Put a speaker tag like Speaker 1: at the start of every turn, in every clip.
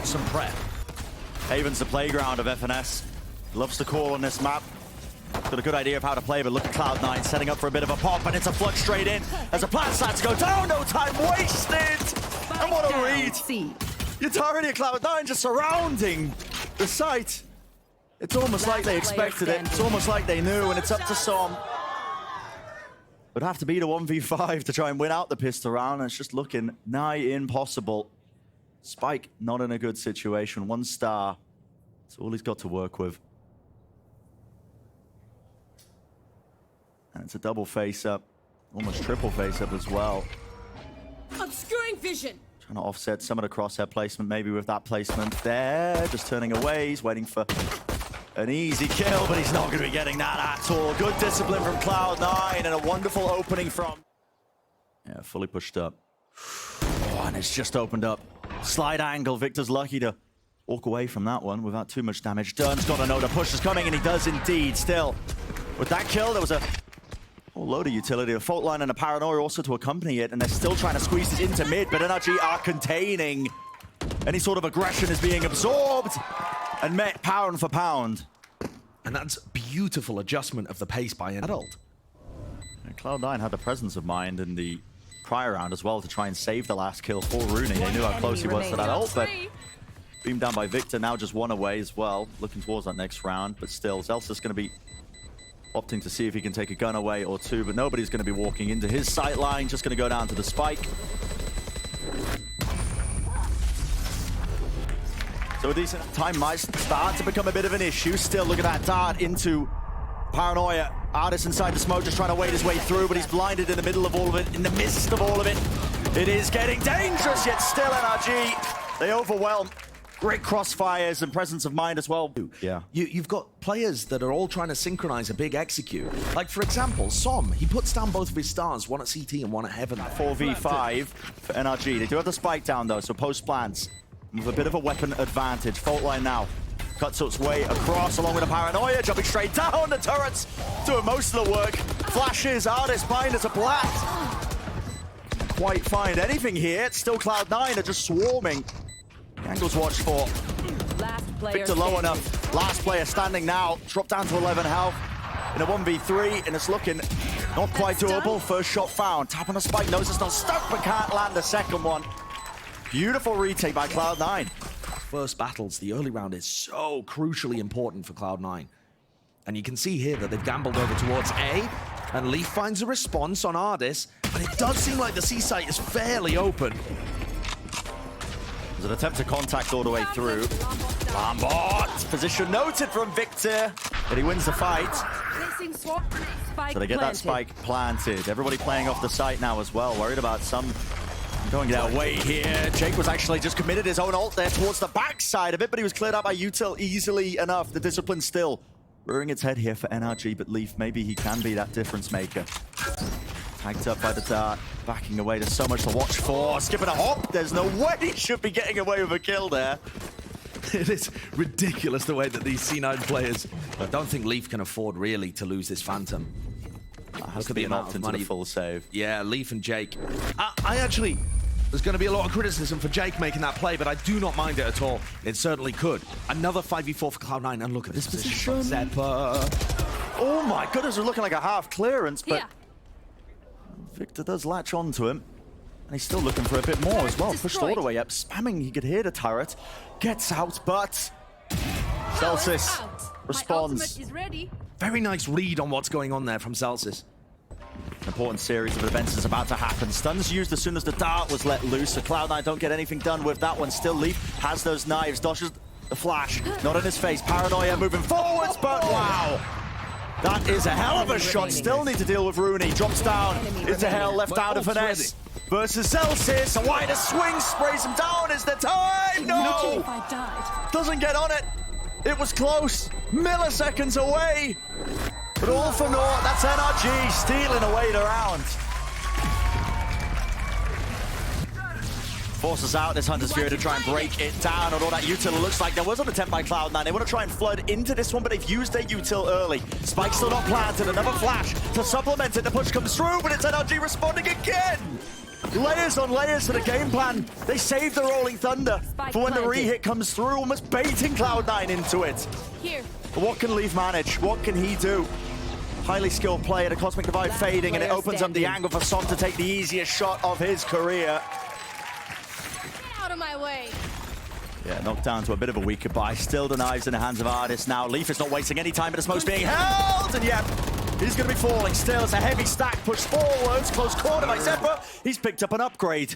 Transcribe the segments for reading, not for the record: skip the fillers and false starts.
Speaker 1: some prep.
Speaker 2: Haven's the playground of FNS. Loves to call on this map. Got a good idea of how to play, but look at Cloud9 setting up for a bit of a pop, and it's a flush straight in as the plan starts to go down. No time wasted! And what a read! You're already at Cloud9 just surrounding the site. It's almost like they expected it. It's almost like they knew, and it's up to Som. Would have to beat a 1v5 to try and win out the pistol round, and it's just looking nigh impossible. Spike not in a good situation. 1 star. That's all he's got to work with. And it's a double face-up. Almost triple face-up as well.
Speaker 3: Obscuring vision.
Speaker 2: Trying to offset some of the crosshair placement, maybe with that placement there. Just turning away. He's waiting for an easy kill, but he's not going to be getting that at all. Good discipline from Cloud9 and a wonderful opening from... Yeah, fully pushed up. Oh, and it's just opened up. Slide angle. Victor's lucky to walk away from that one without too much damage. Dunn's got to know the push is coming, and he does indeed. Still, with that kill, there was a whole load of utility. A fault line and a paranoia also to accompany it, and they're still trying to squeeze this into mid, but NRG are containing. Any sort of aggression is being absorbed and met pound for pound.
Speaker 1: And that's beautiful adjustment of the pace by an adult.
Speaker 2: And Cloud9 had the presence of mind in the prior round as well to try and save the last kill for Rooney. They knew how close he was to that ult, but beamed down by Victor, now just 1 away as well, looking towards that next round. But still, Zelsis going to be opting to see if he can take a gun away or 2, but nobody's going to be walking into his sight line, just going to go down to the spike. So a decent time might start to become a bit of an issue. Still, look at that dart into Paranoia. Artist inside the smoke, just trying to wade his way through, but he's blinded in the middle of all of it, in the midst of all of it. It is getting dangerous, yet still NRG. They overwhelm. Great crossfires and presence of mind as well. Yeah.
Speaker 1: You've got players that are all trying to synchronize a big execute. Like, for example, Som, he puts down both of his stars, one at CT and one at Heaven.
Speaker 2: 4v5 for NRG. They do have the spike down, though, so post plants with a bit of a weapon advantage. Fault line now. Cuts its way across along with a paranoia, jumping straight down. The turrets doing most of the work. Flashes, Artist blind as a black. Can't quite find anything here. It's still Cloud9 are just swarming. The angles watched for Victor low enough. Last player standing now. Dropped down to 11 health in a 1v3, and it's looking not quite doable. First shot found. Tap on a spike, knows it's not stuck, but can't land the second one. Beautiful retake by Cloud9.
Speaker 1: First battles, the early round is so crucially important for Cloud9. And you can see here that they've gambled over towards A, and Leaf finds a response on Ardis, and it does seem like the C site is fairly open.
Speaker 2: There's an attempt to contact all the way through. Lambert! Position noted from Victor, but he wins the fight. So they get that spike planted. Everybody playing off the site now as well, worried about some going their way here. Jake was actually just committed his own ult there towards the backside of it, but he was cleared out by Util easily enough. The discipline still rearing its head here for NRG, but Leaf, maybe he can be that difference maker. Tagged up by the dart, backing away. There's so much to watch for. Skipping a hop. There's no way he should be getting away with a kill there.
Speaker 1: It is ridiculous the way that these C9 players... I don't think Leaf can afford really to lose this Phantom.
Speaker 2: That has to be an opt into the full save.
Speaker 1: Yeah, Leaf and Jake. I actually... There's going to be a lot of criticism for Jake making that play, but I do not mind it at all. It certainly could. Another 5v4 for Cloud9, and look at this position. Zeppa.
Speaker 2: Oh my goodness, it was looking like a half clearance, but Victor does latch onto him. And he's still looking for a bit more as well. Pushed all the way up, spamming, he could hear the turret. Gets out, but Celsius responds.
Speaker 1: Very nice read on what's going on there from Celsius.
Speaker 2: An important series of events is about to happen. Stuns used as soon as the dart was let loose, so Cloud9 don't get anything done with that one. Still, Leaf has those knives, dodges the flash, not in his face. Paranoia moving forwards, but wow! That is a hell of a shot. Still need to deal with Rooney. Drops down into hell, left out of finesse. Versus Celsius, a wider swing, sprays him down. Is the time? No! Doesn't get on it. It was close. Milliseconds away. But all for naught. That's NRG stealing away the round. Forces out this Hunter's Fury to try and break it down. Although that util looks like there was an attempt by Cloud9. They want to try and flood into this one, but they've used their util early. Spike still not planted. Another flash to supplement it. The push comes through, but it's NRG responding again. layers on layers to the game plan. They saved the Rolling Thunder for when the re-hit comes through, almost baiting Cloud9 into it.
Speaker 3: Here.
Speaker 2: But what can Leaf manage? What can he do? Highly skilled player, the Cosmic Divide fading, and it opens up the angle for Son to take the easiest shot of his career.
Speaker 3: Get out of my way.
Speaker 2: Yeah, knocked down to a bit of a weaker buy. Still the knives in the hands of Artis now. Leaf is not wasting any time, but the smoke's being held, and yep, he's going to be falling. Still, it's a heavy stack pushed forwards. Close corner by Zephyr. He's picked up an upgrade.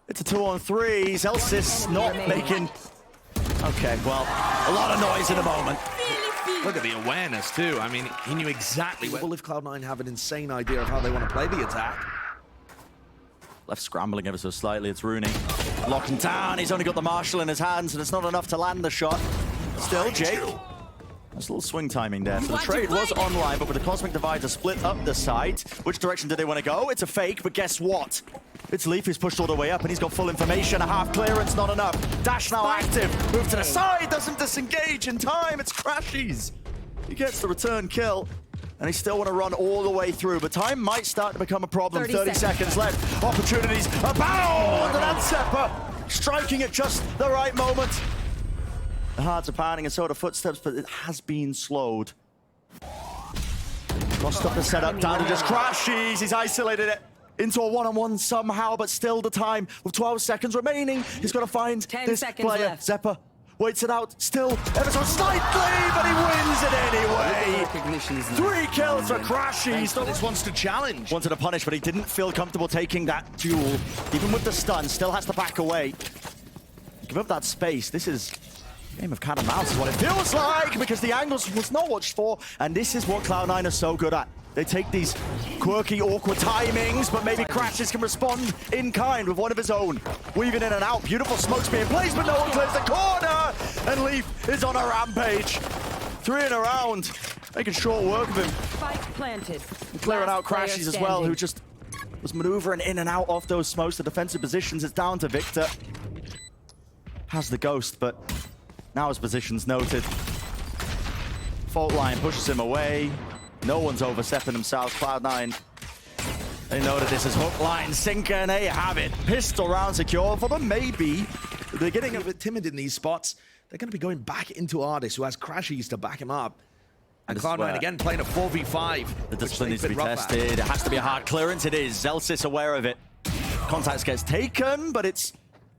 Speaker 2: It's a 2-on-3. Zelsis not making... Okay, well, a lot of noise in the moment.
Speaker 1: Look at the awareness, too. I mean, he knew exactly where... Well, if Cloud9 have an insane idea of how they want to play the attack.
Speaker 2: Left scrambling ever so slightly, it's Rooney. Locking down, he's only got the Marshall in his hands, and it's not enough to land the shot. Still, Jake. There's a little swing timing there. So the trade was online, but with the Cosmic Divide to split up the side, which direction do they want to go? It's a fake, but guess what? It's Leaf who's pushed all the way up, and he's got full information. A half clearance, not enough. Dash now active. Move to the side, doesn't disengage in time. It's Crashies. He gets the return kill, and he still want to run all the way through, but time might start to become a problem. 30 seconds left. Opportunities abound, and that's Zephyr striking at just the right moment. The hearts are pounding and so are the footsteps, but it has been slowed. Lost up the setup, down to just Crashies. He's isolated it into a one-on-one somehow, but still the time with 12 seconds remaining. He's got to find this player.
Speaker 3: Left.
Speaker 2: Zephyr waits it out, still ever so slightly, but he wins it anyway. 3 kills for Crashies.
Speaker 1: This wants to challenge.
Speaker 2: Wanted to punish, but he didn't feel comfortable taking that duel. Even with the stun, still has to back away. Give up that space. This is a game of cat and mouse is what it feels like, because the angles was not watched for, and this is what Cloud9 are so good at. They take these quirky, awkward timings, but maybe Crashies can respond in kind with one of his own. Weaving in and out, beautiful smokes being placed, but no one clears the corner, and Leaf is on a rampage. 3 in a round, making short work of him.
Speaker 3: Spike planted.
Speaker 2: And clearing out Crashies as well, who just was maneuvering in and out of those smokes, the defensive positions. It's down to Victor. Has the ghost, but now his position's noted. Fault line pushes him away. No one's overstepping themselves. Cloud9, they know that this is hook, line, sinker, and they have it. Pistol round secure for them, maybe.
Speaker 1: They're getting a bit timid in these spots. They're going to be going back into Artis, who has Crashies to back him up. And Cloud9 again playing a 4v5.
Speaker 2: The discipline needs to be tested. It has to be a hard clearance. It is. Zelsis aware of it. Contact gets taken, but it's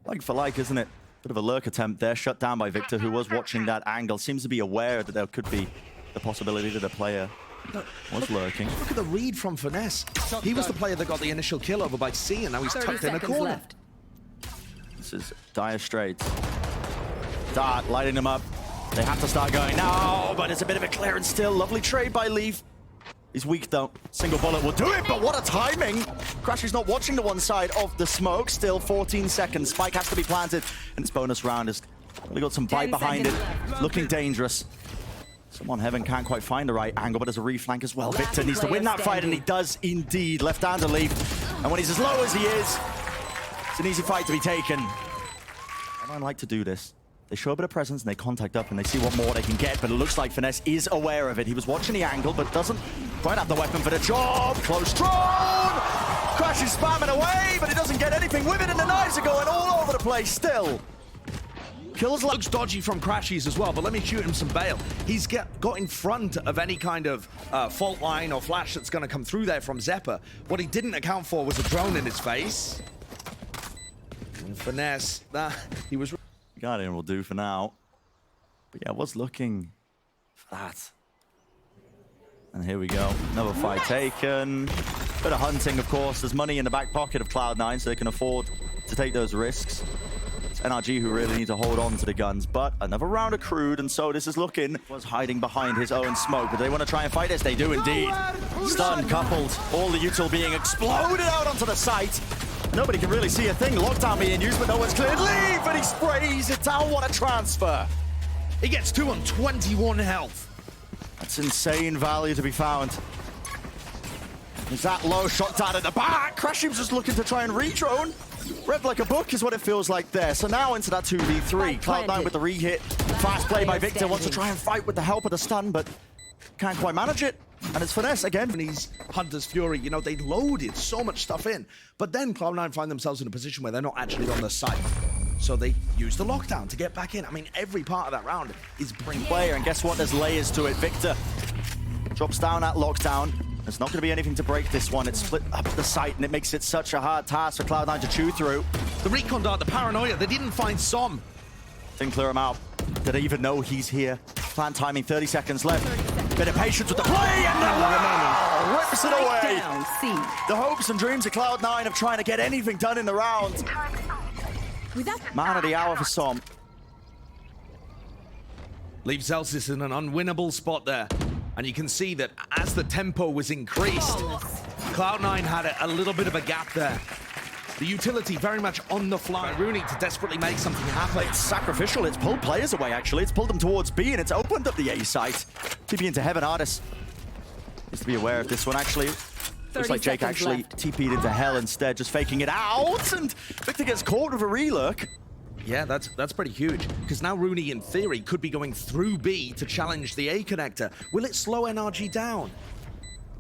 Speaker 2: like for like, isn't it? Bit of a lurk attempt there, shut down by Victor, who was watching that angle. Seems to be aware that there could be the possibility that a player was lurking.
Speaker 1: Look at the read from Finesse. He was the player that got the initial kill over by C, and now he's tucked in a corner.
Speaker 3: Left.
Speaker 2: This is dire straits. Dart lighting them up. They have to start going now, but it's a bit of a clearance still. Lovely trade by Leaf. He's weak though. Single bullet will do it, but what a timing! Crashies not watching the one side of the smoke. Still 14 seconds. Spike has to be planted, and its bonus round has really got some bite behind it. Looking dangerous. Someone Heaven can't quite find the right angle, but there's a reflank as well. Victor needs to win that fight, and he does indeed. Left hand to Leaf, and when he's as low as he is, it's an easy fight to be taken. I don't like to do this. They show a bit of presence and they contact up and they see what more they can get, but it looks like Finesse is aware of it. He was watching the angle, but doesn't quite have the weapon for the job. Close drone! Crashies spamming away, but he doesn't get anything with it, and the knives are going all over the place still. Kills
Speaker 1: looks dodgy from Crashies as well, but let me shoot him some bail. He's got in front of any kind of fault line or flash that's going to come through there from Zephyr. What he didn't account for was a drone in his face. And Finesse, he was...
Speaker 2: Guardian will do for now. But yeah, I was looking for that. And here we go. Another fight taken. Bit of hunting, of course. There's money in the back pocket of Cloud9, so they can afford to take those risks. It's NRG who really need to hold on to the guns, but another round accrued, and so this is looking. Was hiding behind his own smoke, but they want to try and fight this. They do indeed. Stun coupled. All the util being exploded out onto the site. Nobody can really see a thing. Lockdown being used, but no one's cleared. Leave, and he sprays it down. What a transfer.
Speaker 1: He gets 2 on 21 health.
Speaker 2: That's insane value to be found. Is that low shot down at the back? Crashies just looking to try and re-drone. Read like a book is what it feels like there. So now into that 2v3. Cloud9 with the re-hit. Fast play by Victor. Wants to try and fight with the help of the stun, but can't quite manage it. And it's Finesse again.
Speaker 1: And he's Hunter's Fury, you know, they loaded so much stuff in. But then Cloud9 find themselves in a position where they're not actually on the site. So they use the lockdown to get back in. I mean, every part of that round is brilliant.
Speaker 2: Player, and guess what? There's layers to it. Victor drops down that lockdown. There's not going to be anything to break this one. It's split up the site, and it makes it such a hard task for Cloud9 to chew through.
Speaker 1: The recon dart, the paranoia, they didn't find Som.
Speaker 2: Didn't clear him out. Did they even know he's here? Plan timing, 30 seconds left. Bit of patience with the play, and wow, rips it away. The hopes and dreams of Cloud9 of trying to get anything done in the round. Man of the hour for Som.
Speaker 1: Leaves Celsius in an unwinnable spot there. And you can see that as the tempo was increased, Cloud9 had a little bit of a gap there. The utility very much on the fly. Rooney to desperately make something happen.
Speaker 2: It's sacrificial. It's pulled players away, actually. It's pulled them towards B, and it's opened up the A site. TP into heaven. Artis needs to be aware of this one, actually. Looks like Jake actually TP'd into hell instead, just faking it out, and Victor gets caught with a relook.
Speaker 1: Yeah, that's pretty huge, because now Rooney, in theory, could be going through B to challenge the A connector. Will it slow NRG down?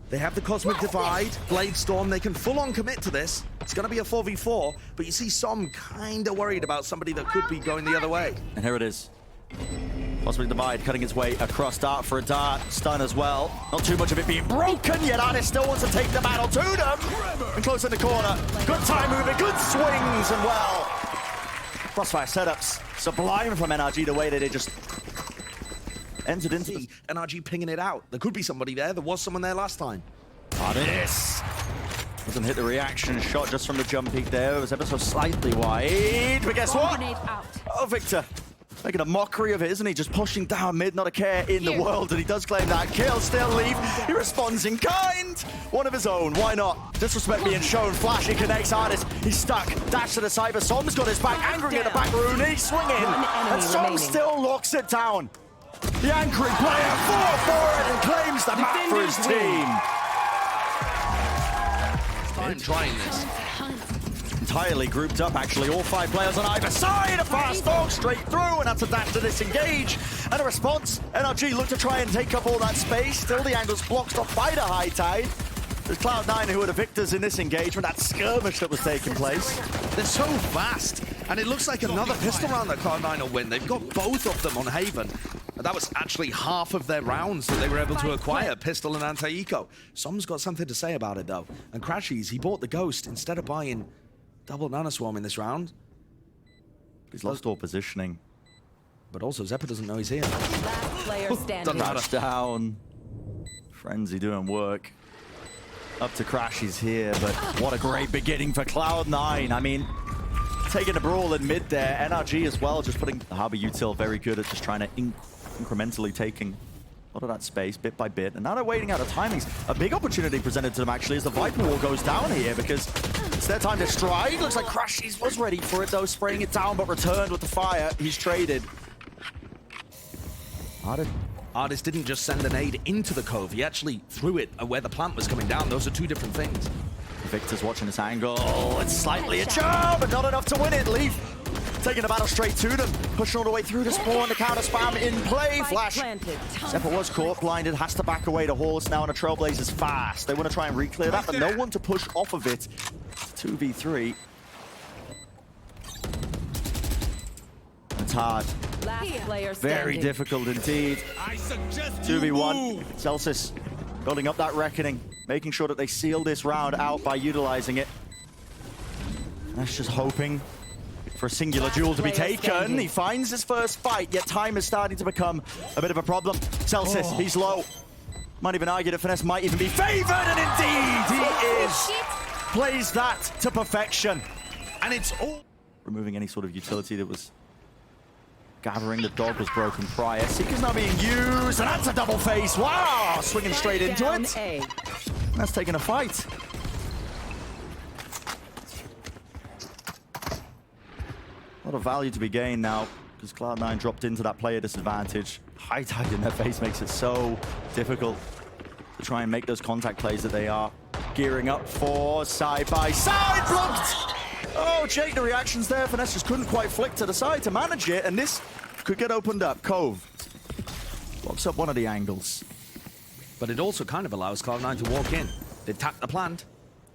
Speaker 1: They have the Cosmic Divide, Blade Storm, they can full-on commit to this. It's going to be a 4v4, but you see Som kind of worried about somebody that could be going the other way.
Speaker 2: And here it is. Cosmic Divide cutting its way across dart for a dart. Stun as well. Not too much of it being broken, yet Artis still wants to take the battle to them. And close in the corner. Good time moving, good swings, and well. Crossfire setups. Sublime from NRG, the way that they just entered into the...
Speaker 1: NRG pinging it out. There could be somebody there. There was someone there last time.
Speaker 2: Artis doesn't hit the reaction shot just from the jump peak there. It was ever so slightly wide. But guess what? Oh, Victor. Making a mockery of it, isn't he? Just pushing down mid, not a care in the world. And he does claim that kill. Still leave. He responds in kind. One of his own. Why not? Disrespect being shown. Flash, he connects Artis. He's stuck. Dash to the cyber. Som's got his back. Angering at the back. Rooney swinging. And Som still locks it down. The anchoring player, 4 forward, and claims the map for his team.
Speaker 1: Time trying this.
Speaker 2: Entirely grouped up, actually. All 5 players on either side. A fast dog straight through, and that's a dash to disengage. And a response. NRG look to try and take up all that space. Still the angle's blocked off by the high tide. There's Cloud9 who are the victors in this engagement. That skirmish that was taking place.
Speaker 1: They're so fast. And it looks like another pistol round that Cloud9 will win. They've got both of them on Haven. And that was actually half of their rounds that they were able to acquire, pistol and anti-eco. Som's got something to say about it, though. And Crashies, he bought the Ghost instead of buying double Nano Swarm in this round.
Speaker 2: He's lost all positioning.
Speaker 1: But also, Zeppa doesn't know he's here.
Speaker 3: Last player standing.
Speaker 2: Touchdown. Frenzy doing work. Up to Crashies here, but what a great beginning for Cloud9. I mean, taking a brawl in mid there. NRG as well, just putting the Harbor Util very good at just trying to incrementally taking a lot of that space bit by bit. And now they're waiting out the timings. A big opportunity presented to them actually as the Viper Wall goes down here because it's their time to stride. Looks like Crashies was ready for it though, spraying it down but returned with the fire. He's traded.
Speaker 1: Artis didn't just send a nade into the cove, he actually threw it where the plant was coming down. Those are 2 different things.
Speaker 2: Victor's watching this angle. It's slightly a charm, but not enough to win it. Leaf taking the battle straight to them. Pushing all the way through the spawn. The counter spam in play. Flash. Zeppa was caught, blinded, has to back away to Horse now, and a Trailblazer's fast. They want to try and re-clear that, but no one to push off of it. 2v3. It's hard.
Speaker 3: Last player
Speaker 2: Very difficult indeed. 2v1. Celsius building up that reckoning, making sure that they seal this round out by utilizing it. That's just hoping for a singular duel to be taken. He finds his first fight, yet time is starting to become a bit of a problem. Celsius, he's low. Might even argue that Finesse might even be favored, and indeed he is. Plays that to perfection.
Speaker 1: And it's all...
Speaker 2: Removing any sort of utility that was gathering. The dog was broken prior. Seeker's now being used, and that's a double face. Wow! Swinging straight into it. That's taking a fight. A lot of value to be gained now, because Cloud9 dropped into that player disadvantage. High tide in their face makes it so difficult to try and make those contact plays that they are gearing up for. Side by side, blocked! Oh, Jake, the reactions there. Finesse just couldn't quite flick to the side to manage it, and this could get opened up. Cove blocks up one of the angles.
Speaker 1: but it also kind of allows Cloud9 to walk in. They've tapped the plant.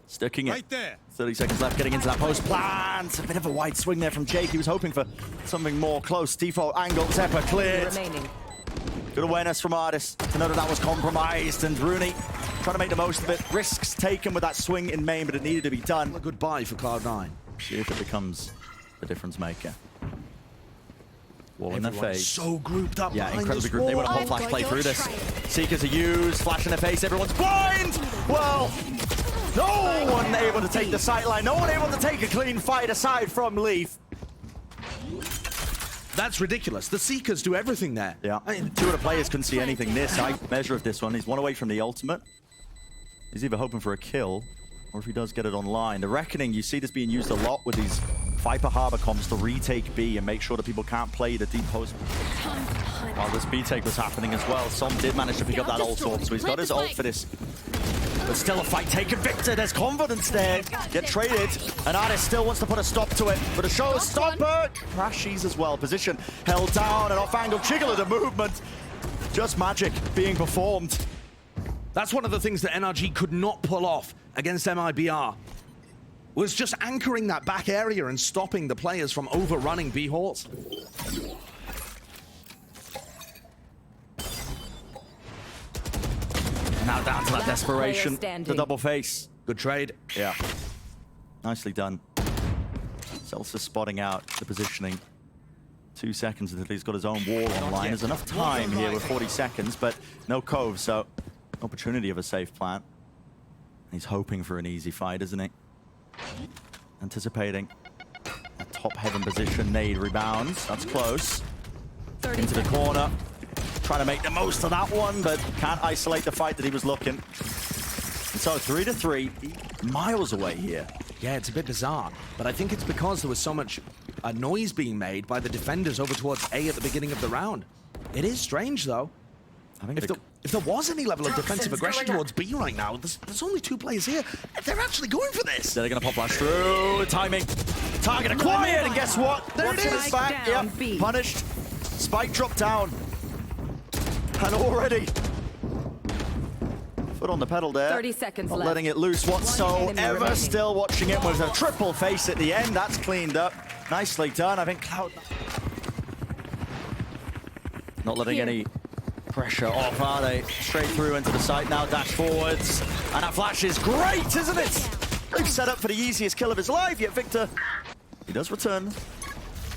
Speaker 2: Sticking it.
Speaker 4: Right there.
Speaker 2: 30 seconds left, getting into that post. Plant! A bit of a wide swing there from Jake. He was hoping for something more close. Default angle, Zephyr cleared.
Speaker 3: Remaining.
Speaker 2: Good awareness from Ardis to know that that was compromised. And Rooney trying to make the most of it. Risks taken with that swing in main, but it needed to be done.
Speaker 1: A good buy for Cloud9.
Speaker 2: See if it becomes the difference maker. Wall in their
Speaker 1: Everyone's
Speaker 2: face.
Speaker 1: so grouped up.
Speaker 2: Yeah,
Speaker 1: behind
Speaker 2: incredibly
Speaker 1: this
Speaker 2: grouped. They
Speaker 1: wall.
Speaker 2: want a hot flash play through this. Seekers are used, flash in their face, everyone's blind! Well, no one able to take the sideline, no one able to take a clean fight aside from Leaf.
Speaker 1: That's ridiculous. The Seekers do everything there.
Speaker 2: Yeah, two of the players couldn't see anything near sight. Measure of this one, he's one away from the ultimate. He's either hoping for a kill, or if he does get it online. The Reckoning, you see this being used a lot with these Viper Harbor comps to retake B and make sure that people can't play the deep post. While this B take was happening as well, Som did manage to pick up that ult orb, so he's got his ult for this. But still a fight taken. Victor, there's confidence there. Get traded, and Ardis still wants to put a stop to it. But a showstopper crashes as well. Position held down, and off-angle jiggle of the movement. Just magic being performed.
Speaker 1: That's one of the things that NRG could not pull off against MIBR. Was just anchoring that back area and stopping the players from overrunning B halls.
Speaker 2: Now down to that desperation. The double face.
Speaker 1: Good trade.
Speaker 2: Yeah. Nicely done. Celsius spotting out the positioning. 2 seconds until he's got his own wall online. There's enough time here with 40 seconds, but no cove, so opportunity of a safe plant. He's hoping for an easy fight, isn't he? Anticipating a top heaven position. Nade rebounds. That's close. Into the corner. Trying to make the most of that one, but can't isolate the fight that he was looking. And so 3-3, miles away here.
Speaker 1: Yeah, it's a bit bizarre, but I think it's because there was so much noise being made by the defenders over towards A at the beginning of the round. It is strange, though.
Speaker 2: I think
Speaker 1: If there was any level of defensive aggression towards B right now, there's only 2 players here. They're actually going for this.
Speaker 2: They're going to pop flash through. Timing. Target acquired, and guess what?
Speaker 1: There it is.
Speaker 2: Back. Yep. Punished. Spike dropped down. And already foot on the pedal there.
Speaker 3: 30 seconds
Speaker 2: Not
Speaker 3: left.
Speaker 2: letting it loose whatsoever. Still watching it with a triple face at the end. That's cleaned up. Nicely done. I think Cloud9 not letting any pressure off, are they? Straight through into the site now, dash forwards. And that flash is great, isn't it? They've set up for the easiest kill of his life, yet Victor, he does return.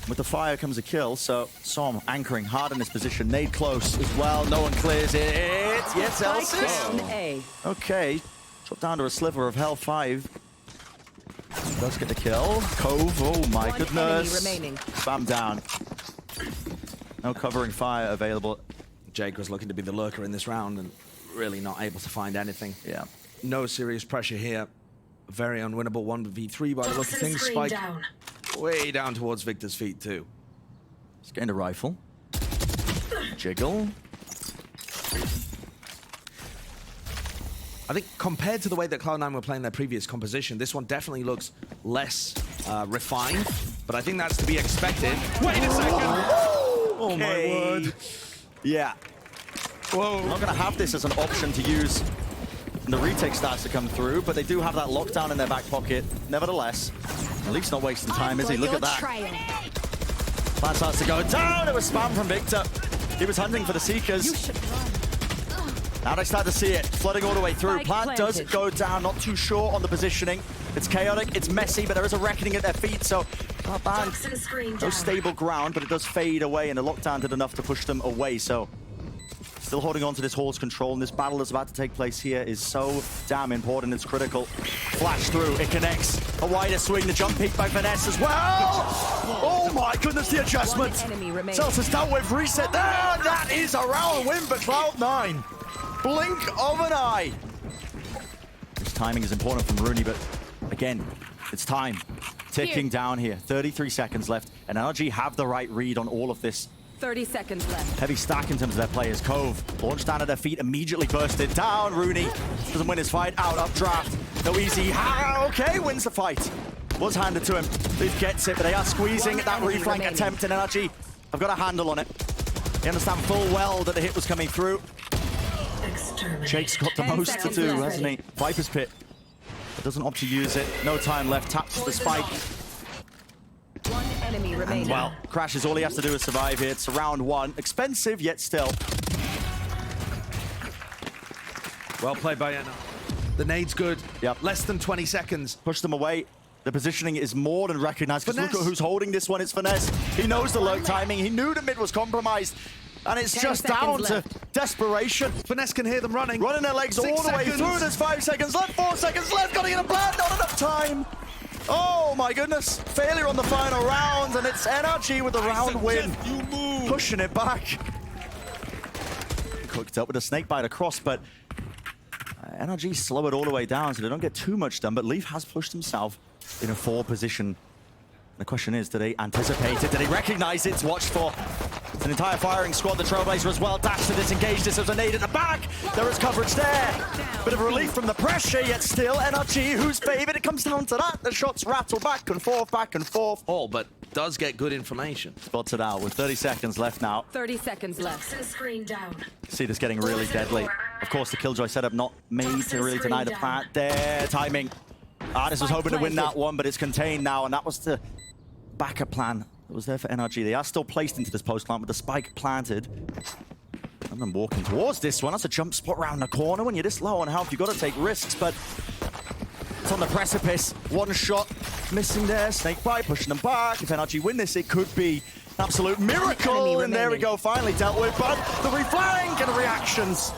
Speaker 2: With the fire comes a kill, so Som anchoring hard in his position. Nade close as well, no one clears it. Yes, Celsius.
Speaker 3: A.
Speaker 2: Okay, drop down to a sliver of Hell 5. Does get the kill. Cove, oh my
Speaker 3: One
Speaker 2: goodness.
Speaker 3: enemy remaining.
Speaker 2: Spam down. No covering fire available.
Speaker 1: Jake was looking to be the lurker in this round and really not able to find anything.
Speaker 2: Yeah.
Speaker 1: No serious pressure here. Very unwinnable 1v3 by the look of things. Spike way down towards Victor's feet too.
Speaker 2: He's gained a rifle. Jiggle.
Speaker 1: I think compared to the way that Cloud9 were playing their previous composition, this one definitely looks less refined, but I think that's to be expected. Wait a second!
Speaker 2: Oh my word. Yeah.
Speaker 1: Whoa.
Speaker 2: I'm not going to have this as an option to use when the retake starts to come through, but they do have that lockdown in their back pocket. Nevertheless, at least not wasting time, is he? Look at that. Plan starts to go down. It was spam from Victor. He was hunting for the Seekers. Now they start to see it, flooding all the way through. Plant does go down, not too sure on the positioning. It's chaotic, it's messy, but there is a reckoning at their feet, so not bad. No stable ground, but it does fade away, and the lockdown did enough to push them away, so still holding on to this Hall's control, and this battle that's about to take place here is so damn important, it's critical. Flash through, it connects. A wider swing, the jump peek by Finesse as well! Oh my goodness, the adjustment! Celsius dealt with, reset there! That is a round win for Cloud9! Blink of an eye! This timing is important from Rooney, but again, it's time. Ticking down here, 33 seconds left, and NRG have the right read on all of this.
Speaker 3: 30 seconds left.
Speaker 2: Heavy stack in terms of their players. Cove launched down at their feet, immediately bursted down. Rooney doesn't win his fight, out, updraft. No easy, okay, wins the fight. Was handed to him. Leaf gets it, but they are squeezing that reflank attempt, and NRG have got a handle on it. They understand full well that the hit was coming through. Jake's got the
Speaker 3: 10
Speaker 2: most to
Speaker 3: seconds
Speaker 2: do,
Speaker 3: left.
Speaker 2: hasn't he? Viper's Pit. But doesn't opt to use it. No time left. Taps the spike.
Speaker 3: One enemy remaining.
Speaker 2: Well, Crash is all he has to do is survive here. It's round one. Expensive, yet still.
Speaker 1: Well played by Enna. The nade's good.
Speaker 2: Yep.
Speaker 1: Less than 20 seconds.
Speaker 2: Push them away. The positioning is more than recognized. Because look
Speaker 1: Finesse.
Speaker 2: at who's holding this one. It's Finesse. He knows the lurk timing. He knew the mid was compromised. And it's
Speaker 3: 10
Speaker 2: just down
Speaker 3: seconds
Speaker 2: to
Speaker 3: left.
Speaker 2: desperation.
Speaker 1: Finesse can hear them running.
Speaker 2: Running their legs
Speaker 1: 6
Speaker 2: all the way
Speaker 1: seconds.
Speaker 2: through. There's 5 seconds left. 4 seconds left. Gotta get a plan. Not enough time. Oh my goodness. Failure on the final round. And it's NRG with the round win. Pushing it back. Cooked up with a snake bite across, but NRG slow it all the way down so they don't get too much done. But Leaf has pushed himself in a 4 position. The question is, did they anticipate it? Did they recognize it? It's watched for. It's an entire firing squad. The Trailblazer as well. Dash to disengage. This is a nade at the back. There is coverage there. Bit of relief from the pressure, yet still NRG who's favored. It comes down to that. The shots rattle back and forth, back and forth.
Speaker 1: All, but does get good information.
Speaker 2: Spots it out with 30 seconds left now.
Speaker 3: 30 seconds left.
Speaker 4: Screen down.
Speaker 2: See this getting really deadly. Of course, the Killjoy setup not made to really deny the plant there. Timing. Artis was hoping to win that one, but it's contained now, and that was the backup plan that was there for NRG. They are still placed into this post plant with the spike planted. And then walking towards this one. That's a jump spot around the corner. When you're this low on health, you've got to take risks, but it's on the precipice. One shot missing there. Snake bite pushing them back. If NRG win this, it could be an absolute miracle. And there we go, finally dealt with. But the reflank and the reactions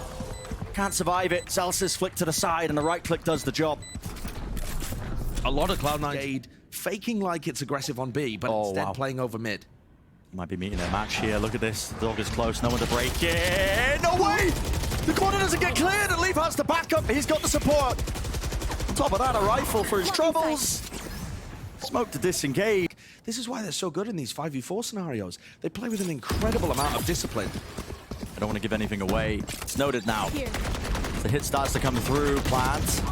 Speaker 2: can't survive it. Celsius flick to the side, and the right click does the job.
Speaker 1: A lot of Cloud9 faking like it's aggressive on B, but instead playing over mid.
Speaker 2: Might be meeting their match here. Look at this. The dog is close. No one to break it. No way! The corner doesn't get cleared, and Leaf has the backup. He's got the support. On top of that, a rifle for his troubles. Smoke to disengage.
Speaker 1: This is why they're so good in these 5v4 scenarios. They play with an incredible amount of discipline.
Speaker 2: I don't want to give anything away. It's noted now. The hit starts to come through. Plant.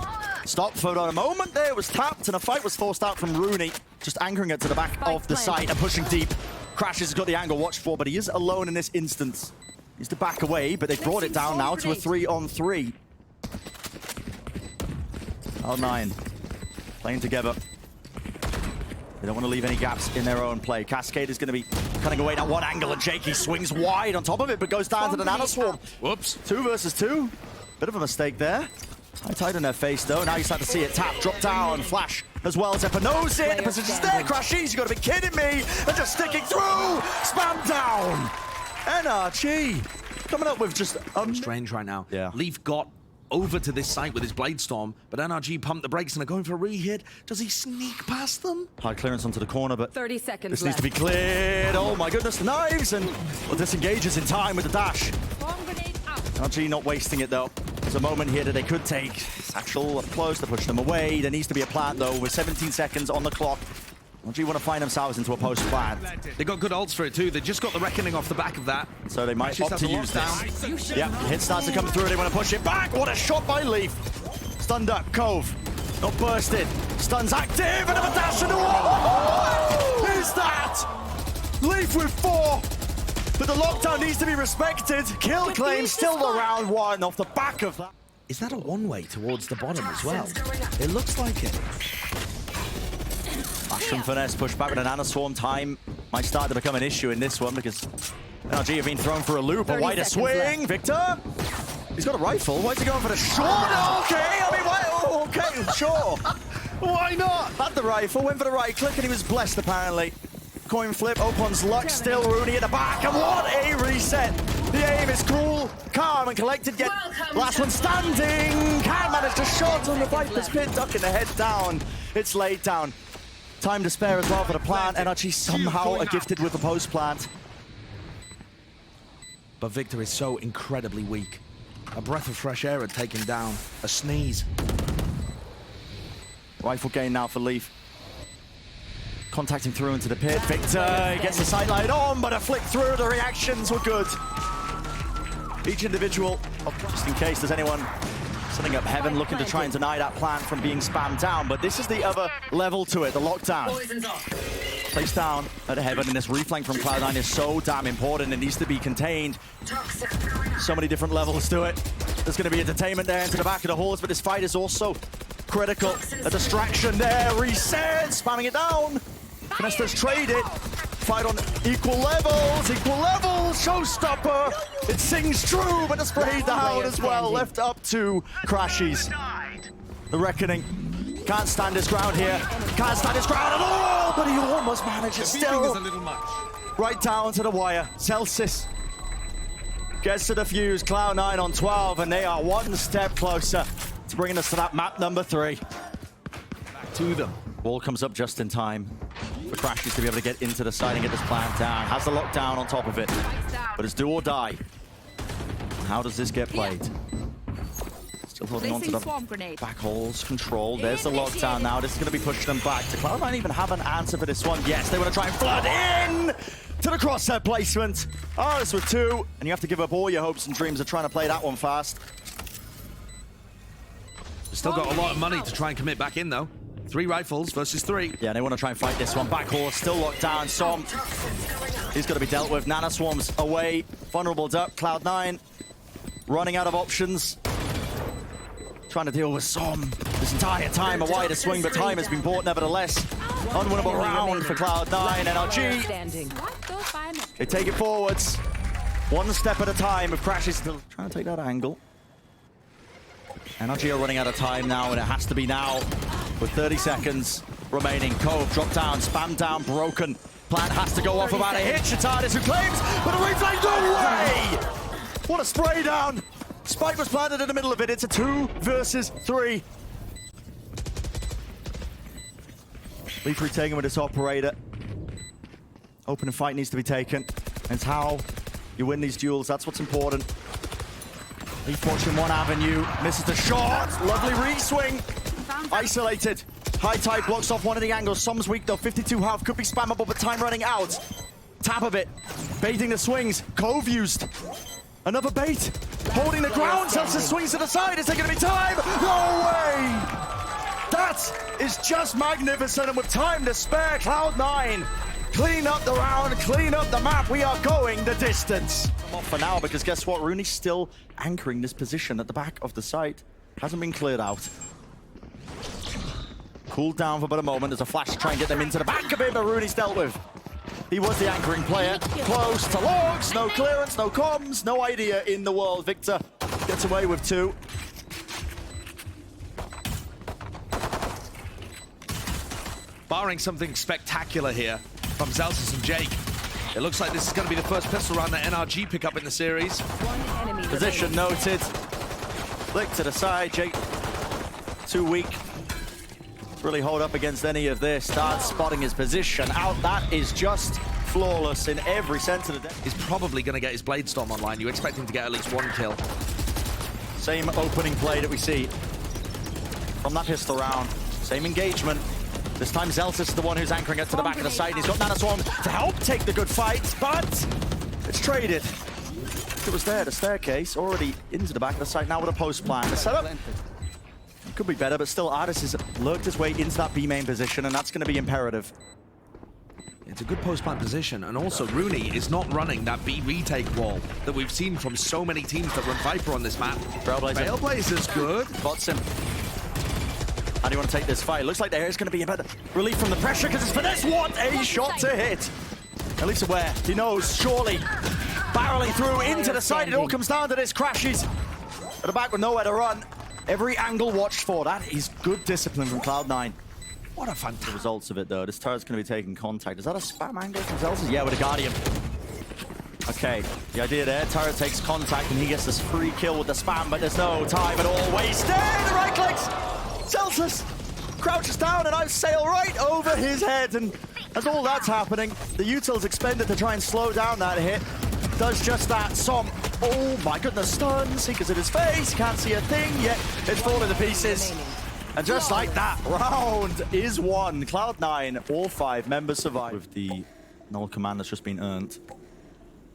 Speaker 2: Stop for a moment there. It was tapped, and a fight was forced out from Rooney. Just anchoring it to the back of the site and pushing deep. Crash has got the angle watched for, but he is alone in this instance. He's to back away, but they brought it down now to a 3-on-3. Cloud9 playing together. They don't want to leave any gaps in their own play. Cascade is going to be cutting away now. One angle, and Jakey swings wide on top of it, but goes down to the Nano Swarm.
Speaker 1: Whoops.
Speaker 2: 2 versus 2. Bit of a mistake there. High tide on their face, though. Now you start to see it tap, drop down, flash as well. Zephyr knows it. The position's there. Crashies, you got to be kidding me. They're just sticking through. Spam down. NRG coming up with just
Speaker 1: Strange right now.
Speaker 2: Yeah.
Speaker 1: Leaf got over to this site with his Blade Storm, but NRG pumped the brakes and are going for a re-hit. Does he sneak past them?
Speaker 2: high clearance onto the corner, but
Speaker 3: 30 seconds
Speaker 2: this
Speaker 3: left.
Speaker 2: needs to be cleared. Oh my goodness, the knives, and well, disengages in time with the dash. NRG not wasting it though. There's a moment here that they could take. Satchel up close to push them away. There needs to be a plant though with 17 seconds on the clock. NRG want to find themselves into a post plant.
Speaker 1: They got good ults for it too. They just got the reckoning off the back of that.
Speaker 2: So they might
Speaker 1: Crashies
Speaker 2: opt to
Speaker 1: has a
Speaker 2: use this.
Speaker 1: lockdown.
Speaker 2: Yeah, hit starts to come through. They want to push it back. What a shot by Leaf. Stunned up, Cove. Not bursted. Stuns active, and a dash in the wall. Who's that? Leaf with 4. But the lockdown needs to be respected. Kill claim still the round 1 off the back of that.
Speaker 1: Is that a one-way towards the bottom as well? It looks like it.
Speaker 2: Action Finesse push back with an Nano Swarm. Time might start to become an issue in this one because NRG have been thrown for a loop. A wider swing.
Speaker 3: left.
Speaker 2: Victor. He's got a rifle. Why is he going for the short? Okay, I mean, why? Oh, okay, sure. Why not? Had the rifle, went for the right click, and he was blessed apparently. Coin flip, Opon's luck, still Rooney at the back, and what a reset! The aim is cool, calm and collected, yet last one standing! Can manage to shot on the Viper's Pit, ducking the head down. It's laid down. Time to spare as well for the plant. NRG somehow are gifted with the post plant.
Speaker 1: But Victor is so incredibly weak. A breath of fresh air had taken down. A sneeze.
Speaker 2: Rifle gain now for Leaf. Contacting through into the pit. Victor gets the sight on, but a flick through. The reactions were good. Each individual, just in case there's anyone setting up heaven, looking to try and deny that plant from being spammed down. But this is the other level to it, the lockdown.
Speaker 4: Poison's off.
Speaker 2: Placed down at heaven, and this reflank from Cloud9 is so damn important. It needs to be contained. So many different levels to it. There's going to be entertainment there into the back of the halls, but this fight is also critical. A distraction there. Reset, spamming it down. Finester's traded. Fight on equal levels. Showstopper. It sings true, but it's sprayed down as well. Left up to Crashies. The Reckoning. Can't stand his ground here. Can't stand his ground at all, but he almost manages still. Right down to the wire. Celsius gets to the fuse. Cloud9 on 12, and they are one step closer to bringing us to that map number 3.
Speaker 1: Back to them.
Speaker 2: Ball comes up just in time for Crashies to be able to get into the side and get this plant down. Has the lockdown on top of it, but it's do or die. How does this get played? Still holding on to the back holes. Control. There's the lockdown now. This is going to be pushing them back. Do Cloud9 even have an answer for this one? Yes, they want to try and flood in to the crosshair placement. Oh, this with 2, and you have to give up all your hopes and dreams of trying to play that one fast.
Speaker 1: They've still got a lot of money to try and commit back in, though. 3 rifles versus 3.
Speaker 2: Yeah, they want to try and fight this one. Back horse still locked down. Som, he's got to be dealt with. Nana Swarms away. Vulnerable duck. Cloud9 running out of options. Trying to deal with Som this entire time. A wider swing, but time has been bought nevertheless. Unwinnable round for Cloud9. NRG. They take it forwards. One step at a time of Crashies still trying to take that angle. NRG are running out of time now, and it has to be now. With 30 seconds remaining. Cove drop down, spam down, broken. Plant has to go off about a hit. Shatardis who claims, but a reflect, no way! What a spray down! Spike was planted in the middle of it. It's a 2 versus 3. Leaf retaken with this operator. Open and fight needs to be taken. It's how you win these duels. That's what's important. Leaf watching one avenue. Misses the shot. Lovely re-swing. Isolated. High tide blocks off one of the angles. Som's weak though. 52 health. Could be spammable, but time running out. Tap of it. Baiting the swings. Cove used. Another bait. Holding the ground. Celsius swings to the side. Is there going to be time? No way! That is just magnificent. And with time to spare, Cloud9 clean up the round, clean up the map. We are going the distance. Off for now, because guess what? Rooney's still anchoring this position at the back of the site. Hasn't been cleared out. Cooled down for about a moment. There's a flash to try and get them into the back of it, but Rooney's dealt with. He was the anchoring player. Close to logs, no clearance, no comms, no idea in the world. Victor gets away with 2.
Speaker 1: Barring something spectacular here from Celsius and Jake, it looks like this is going to be the first pistol round that NRG pick up in the series.
Speaker 2: Position noted. Flick to the side. Jake, too weak to really hold up against any of this. Starts spotting his position out. That is just flawless in every sense of the day.
Speaker 1: He's probably going to get his Blade Storm online. You expect him to get at least 1 kill.
Speaker 2: Same opening play that we see from that pistol round. Same engagement. This time Celsius is the one who's anchoring it to the back of the side. He's got Nana Swarm to help take the good fight, but it's traded. It was there, the staircase, already into the back of the site. Now with a post plan. The setup could be better, but still Artis has lurked his way into that B main position, and that's going to be imperative.
Speaker 1: It's a good post-plant position, and also Rooney is not running that B retake wall that we've seen from so many teams that run Viper on this map. Trailblazer's good.
Speaker 2: Bots him. How do you want to take this fight? Looks like there is going to be a better relief from the pressure, because it's for this. What a shot to hit. At least aware. He knows, surely. Barreling through into the side. It all comes down to this. Crashies at the back with nowhere to run. Every angle watched for. That is good discipline from Cloud9. What a fantastic results of it, though. This turret's going to be taking contact. Is that a spam angle from Celsius? Yeah, with a Guardian. Okay, the idea there, turret takes contact and he gets this free kill with the spam, but there's no time at all wasted. The right clicks. Celsius crouches down and I sail right over his head, and as all that's happening, the util's expended to try and slow down that hit. Does just that. Som, oh my goodness, stuns. Seekers in his face, can't see a thing yet. It's falling to pieces. And just like that, round is won. Cloud9, all 5 members survive. With the null command that's just been earned,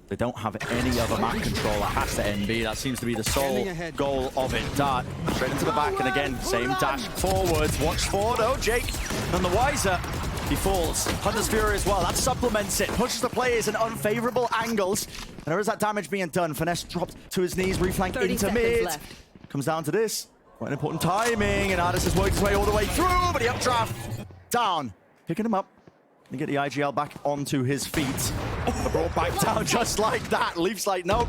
Speaker 2: they don't have any other map control. It has to NB. That seems to be the sole goal of it. Dart straight into the back, and again, same dash forwards. Watch for though, Jake, none the wiser. He falls. Hunter's Fury as well. That supplements it. Pushes the players in unfavorable angles. And there is that damage being done. Finesse dropped to his knees. Reflank
Speaker 3: 30
Speaker 2: into
Speaker 3: seconds
Speaker 2: mid.
Speaker 3: left.
Speaker 2: Comes down to this. Quite important timing. And Ardis has worked his way all the way through. But he updraft. Down. Picking him up. And get the IGL back onto his feet. Brought back down just like that. Leaf's like, nope.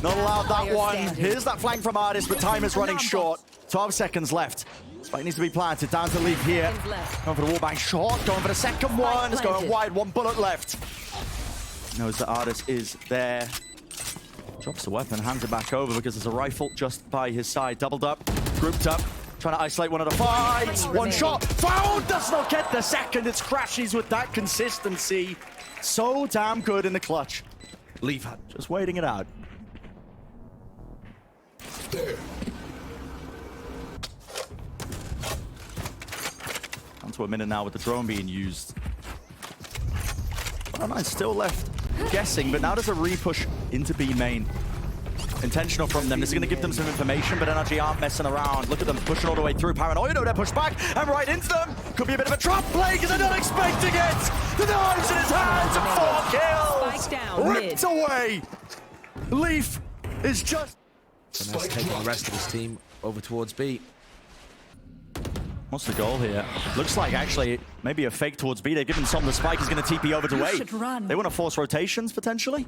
Speaker 2: Not allowed that one. Here's that flank from Ardis, but time is running short. 12 seconds left. Spike needs to be planted. Down to Leaf here. Going for the wallbang shot. Going for the second one. It's going wide. 1 bullet left. Knows that Ardis is there. Drops the weapon. Hands it back over because there's a rifle just by his side. Doubled up. Grouped up. Trying to isolate one of the fights. One shot. Found. Does not get the second. It's Crashies with that consistency. So damn good in the clutch.
Speaker 1: Leaf
Speaker 2: Just waiting it out. On to a minute now with the drone being used. Cloud9 still left guessing, but now there's a re-push into B main. Intentional from them. This is going to give them some information, but NRG aren't messing around. Look at them pushing all the way through. Paranoia, they're pushed back and right into them. Could be a bit of a trap play because they're not expecting it. The knives in his hands and 4 kills.
Speaker 3: Spike down,
Speaker 2: ripped away. Leaf is just...
Speaker 1: Finesse taking the rest of his team over towards B.
Speaker 2: What's the goal here? Looks like actually maybe a fake towards B. They've given Som the spike. He's going to TP over to A. They want to force rotations potentially.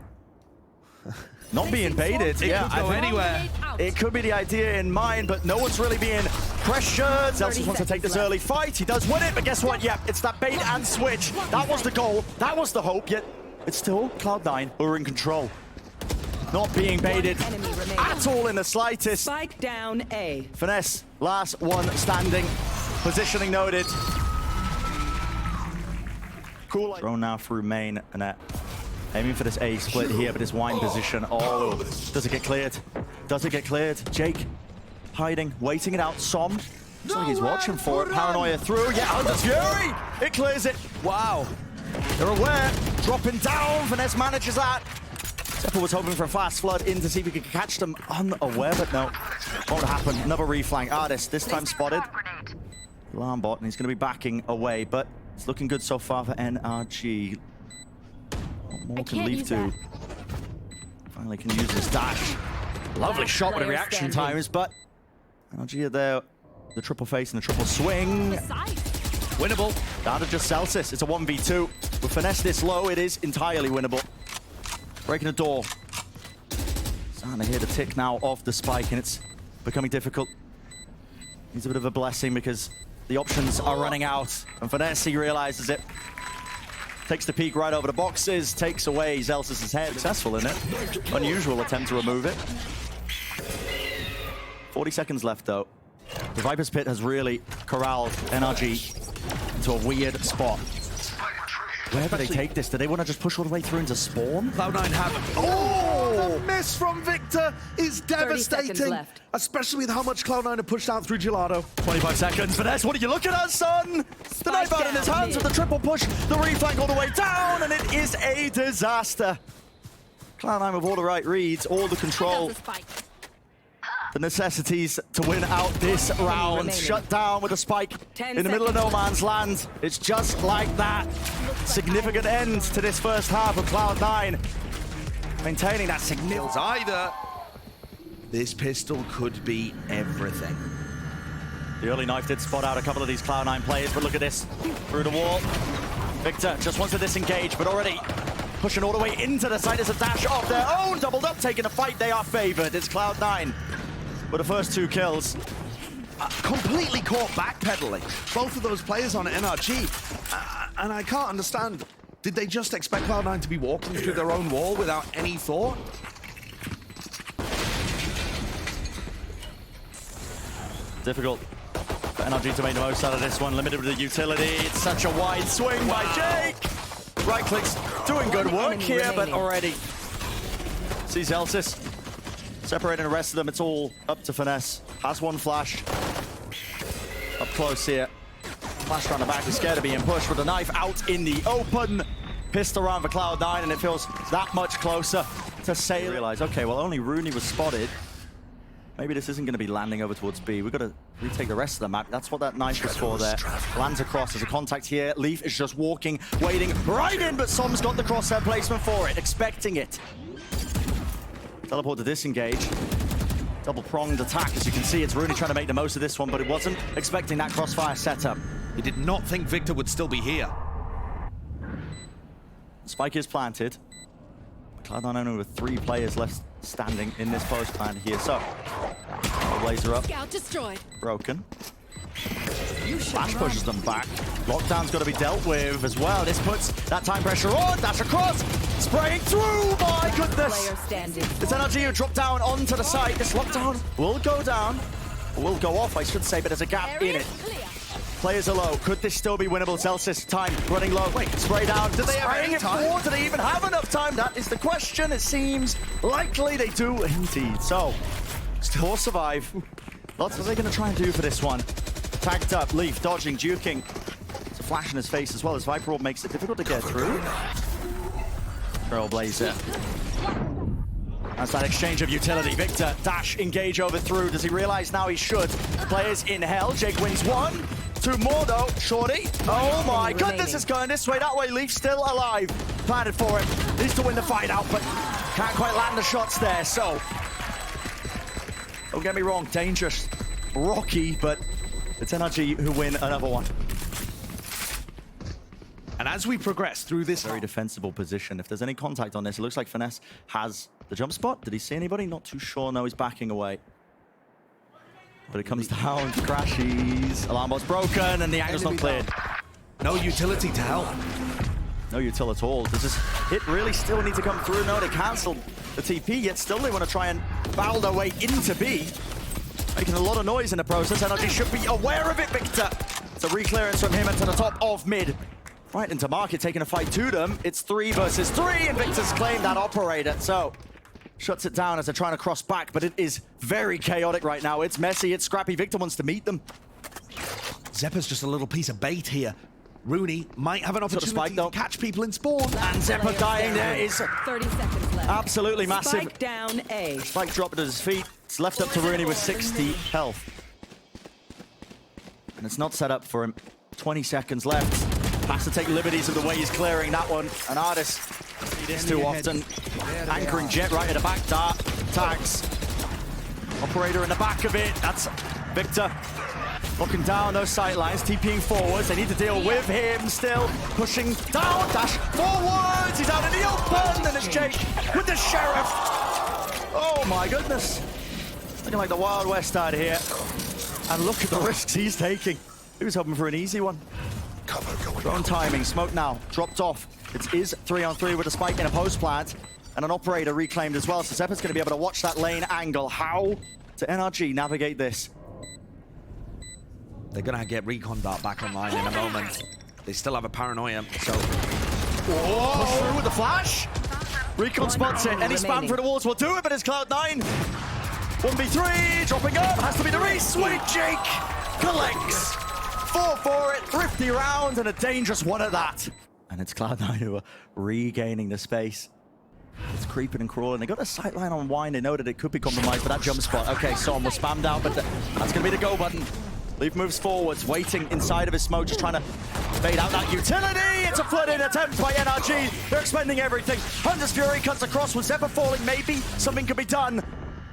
Speaker 2: Not being baited.
Speaker 1: It could go anywhere.
Speaker 2: It could be the idea in mind, but no one's really being pressured. Zelsis wants to take this early fight. He does win it, but guess what? Yeah, it's that bait and switch. That was the goal. That was the hope, yet it's still Cloud9 who are in control. Not being baited at all in the slightest.
Speaker 3: Spike down A.
Speaker 2: Finesse, last one standing. Positioning noted. Cool. Thrown now through main and aiming for this A split here, but his wine position. Oh, does it get cleared? Does it get cleared? Jake hiding, waiting it out. Som, looks like he's watching for it. Paranoia through. Yeah, Hunter's Fury. It clears it. Wow. They're aware. Dropping down. Finesse manages that. Zephyr was hoping for a fast flood in to see if he could catch them unaware, but no. Won't happen. Another reflank. Ardis, this time spotted. Alarm bot, and he's going to be backing away, but it's looking good so far for NRG. What more can Leaf do? Finally can use his dash. Lovely shot with the reaction times, but NRG are there. The triple face and the triple swing. Winnable. Down to just Celsius. It's a 1v2. With Finesse this low, it is entirely winnable. Breaking the door. Starting to hear the tick now of the spike, and it's becoming difficult. Needs a bit of a blessing because the options are running out. And Finesse, he realizes it. Takes the peek right over the boxes, takes away Zelsis' head. Successful in it. Unusual attempt to remove it. 40 seconds left, though. The Viper's Pit has really corralled NRG into a weird spot. Where do they take this? Do they want to just push all the way through into spawn?
Speaker 1: Cloud9 have. Oh, the miss from Victor is devastating. Especially with how much Cloud9 have pushed out through Gelato.
Speaker 2: 25 seconds. Finesse, what are you looking at, son? The knife out in his hands with the triple push. The reflank all the way down, and it is a disaster. Cloud9 with all the right reads, all the control. The necessities to win out this round. Shut down with a spike in the middle of no man's land. It's just like that. Significant end to this first half of Cloud9. Maintaining that signal.
Speaker 1: Either this pistol could be everything.
Speaker 2: The early knife did spot out a couple of these Cloud9 players, but look at this. Through the wall. Victor just wants to disengage, but already pushing all the way into the side as a dash of their own. Doubled up, taking a fight. They are favored. It's Cloud9. With the first 2 kills.
Speaker 1: Completely caught backpedaling. Both of those players on NRG. And I can't understand. Did they just expect Cloud9 to be walking through their own wall without any thought?
Speaker 2: Difficult for NRG to make the most out of this one. Limited with the utility. It's such a wide swing by Jake. Right clicks doing good work here, but already sees Zelsis. Separating the rest of them, it's all up to Finesse. Has one flash. Up close here. Flash around the back, he's scared of being pushed with the knife out in the open. Pistol around for Cloud9, and it feels that much closer to say. Realize, okay, well, only Rooney was spotted. maybe this isn't going to be landing over towards B. We've got to retake the rest of the map. That's what that knife is for there. Lands across. There's a contact here. Leaf is just walking, waiting right in, but Som's got the crosshair placement for it, expecting it. Teleport to disengage. Double-pronged attack, as you can see. It's Rooney trying to make the most of this one, but it wasn't expecting that crossfire setup.
Speaker 1: He did not think Victor would still be here.
Speaker 2: Spike is planted. Cloud9 only with 3 players left standing in this post plant here. So, Blazer up.
Speaker 3: Scout destroyed.
Speaker 2: Broken. Flash pushes them back. Lockdown's got to be dealt with as well. This puts that time pressure on. Dash across. Spraying through. My goodness.
Speaker 3: Player standing.
Speaker 2: It's NRG who drop down onto the site. This lockdown will go down. Or will go off, I should say, but there's a gap in it. Players are low. Could this still be winnable? Celsius, time running low. Wait, spray down. Did they have any time? Do they even have enough time? That is the question. It seems likely they do indeed. So, still survive. Lots are they going to try and do for this one? Tagged up, Leaf dodging, duking. It's a flash in his face as well as Viper Orb makes it difficult to get through. Trailblazer. That's that exchange of utility. Victor, dash, engage over through. Does he realize now he should? Players in hell. Jake wins 1. 2 more though. Shorty. Oh my goodness, it's going this way, that way. Leaf still alive. Planted for him. Needs to win the fight out, but can't quite land the shots there. So, don't get me wrong, dangerous, rocky, but it's NRG who win another one.
Speaker 1: And as we progress through this
Speaker 2: Very defensible position. If there's any contact on this, it looks like Finesse has the jump spot. Did he see anybody? Not too sure. No, he's backing away. But it comes down to crashes. Alarm bot's broken and the angle's not cleared.
Speaker 1: no utility to help.
Speaker 2: No util at all. Does this hit really still need to come through? No, they cancelled the TP, yet still they want to try and battle their way into B. Making a lot of noise in the process. NRG should be aware of it, Victor. It's a re-clearance from him into the top of mid. Right into market, taking a fight to them. It's 3 versus 3, and Victor's claimed that operator. So, shuts it down as they're trying to cross back, but it is very chaotic right now. It's messy, it's scrappy. Victor wants to meet them.
Speaker 1: Zeppa's just a little piece of bait here. Rooney might have an opportunity to catch people in spawn.
Speaker 2: And Zeppa dying there is
Speaker 3: 30 seconds left.
Speaker 2: absolutely massive.
Speaker 3: Spike down A.
Speaker 2: Spike dropped at his feet. It's left up to Rooney with 60 health. And it's not set up for him. 20 seconds left. Has to take liberties of the way he's clearing that one. An artist see this too often. Anchoring Jet right at the back. Dart tags. Operator in the back of it. That's Victor. Looking down those sight lines, TPing forwards. They need to deal with him still. Pushing down, dash forwards. He's out in the open, and it's Jake with the Sheriff. Oh my goodness. Looking like the Wild West out here. And look at the risks he's taking. He was hoping for an easy one. Drone timing, smoke now, dropped off. It is 3-on-3 with a spike in a post plant. And an operator reclaimed as well. So Zeppa's going to be able to watch that lane angle. How to NRG navigate this?
Speaker 1: They're going to get Recon Dart back online in a moment. They still have a paranoia, so...
Speaker 2: Whoa! Push through with the flash! Recon spots it. Any spam for the walls will do it, but it's Cloud9. 1v3, dropping up, has to be the race. Sweet Jake collects 4 for it, thrifty round, and a dangerous one at that. And it's Cloud9 who are regaining the space. It's creeping and crawling. They got a sightline on Wine. They know that it could be compromised for that jump spot. Okay, Som was spammed out, but that's going to be the go button. Leaf moves forwards, waiting inside of his smoke, just trying to fade out that utility. It's a flood-in attempt by NRG. They're expending everything. Hunter's Fury cuts across with Zeppa falling. Maybe something could be done.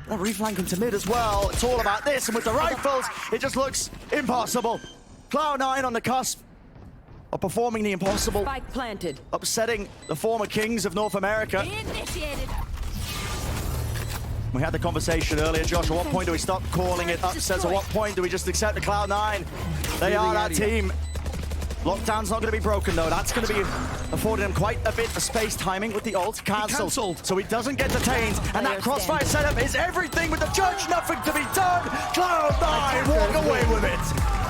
Speaker 2: They'll reflank him to mid as well. It's all about this, and with the rifles, it just looks impossible. Cloud9 on the cusp of performing the impossible.
Speaker 3: Spike planted.
Speaker 2: Upsetting the former kings of North America.
Speaker 3: Initiated.
Speaker 2: We had the conversation earlier, Josh. At what point do we stop calling it upsets? At what point do we just accept the Cloud9? They are that team. Lockdown's not going to be broken, though. That's going to be affording him quite a bit of space. Timing with the ult. Cancelled. So he doesn't get detained. And that crossfire setup is everything with the judge. Nothing to be done. Cloud9 walk away with it.